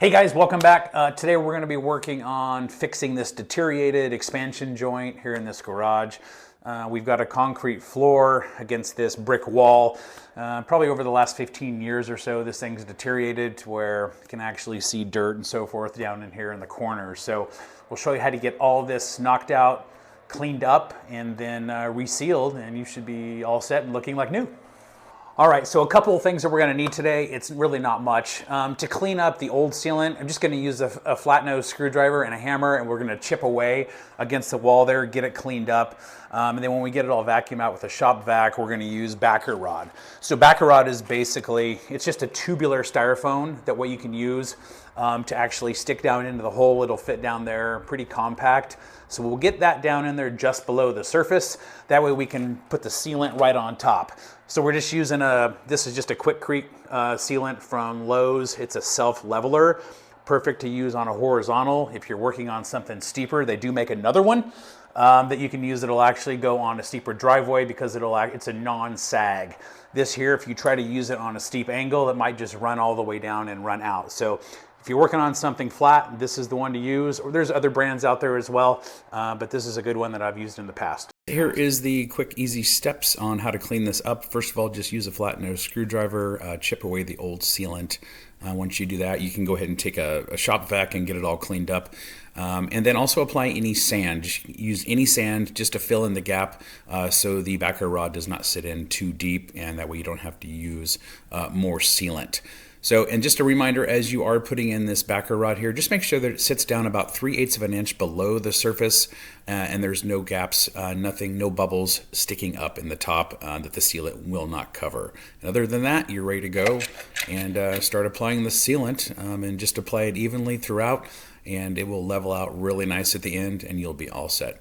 Hey guys, welcome back. Today we're going to be working on fixing this deteriorated expansion joint here in this garage. We've got a concrete floor against this brick wall. Probably over the last 15 years or so, this thing's deteriorated to where you can actually see dirt and so forth down in here in the corners. So we'll show you how to get all this knocked out, cleaned up, and then resealed, and you should be all set and looking like new. All right, so a couple of things that we're gonna need today. It's really not much. To clean up the old sealant, I'm just gonna use a flat nose screwdriver and a hammer, and we're gonna chip away against the wall there, get it cleaned up. And then when we get it all vacuumed out with a shop vac, we're gonna use backer rod. So backer rod is basically, it's just a tubular styrofoam that what you can use to actually stick down into the hole. It'll fit down there, pretty compact. So we'll get that down in there just below the surface. That way we can put the sealant right on top. So we're just using this is just a Quikrete sealant from Lowe's. It's a self-leveler, perfect to use on a horizontal. If you're working on something steeper, they do make another one that you can use that'll actually go on a steeper driveway because it's a non-sag. This here, if you try to use it on a steep angle, it might just run all the way down and run out. So if you're working on something flat, this is the one to use. Or there's other brands out there as well, but this is a good one that I've used in the past. Here is the quick, easy steps on how to clean this up. First of all, just use a flat nose screwdriver, chip away the old sealant. Once you do that, you can go ahead and take a shop vac and get it all cleaned up. And then also apply any sand. Just use any sand just to fill in the gap so the backer rod does not sit in too deep, and that way you don't have to use more sealant. So, and just a reminder, as you are putting in this backer rod here, just make sure that it sits down about 3/8 of an inch below the surface, and there's no gaps, nothing, no bubbles sticking up in the top that the sealant will not cover. And other than that, you're ready to go and start applying the sealant, and just apply it evenly throughout, and it will level out really nice at the end, and you'll be all set.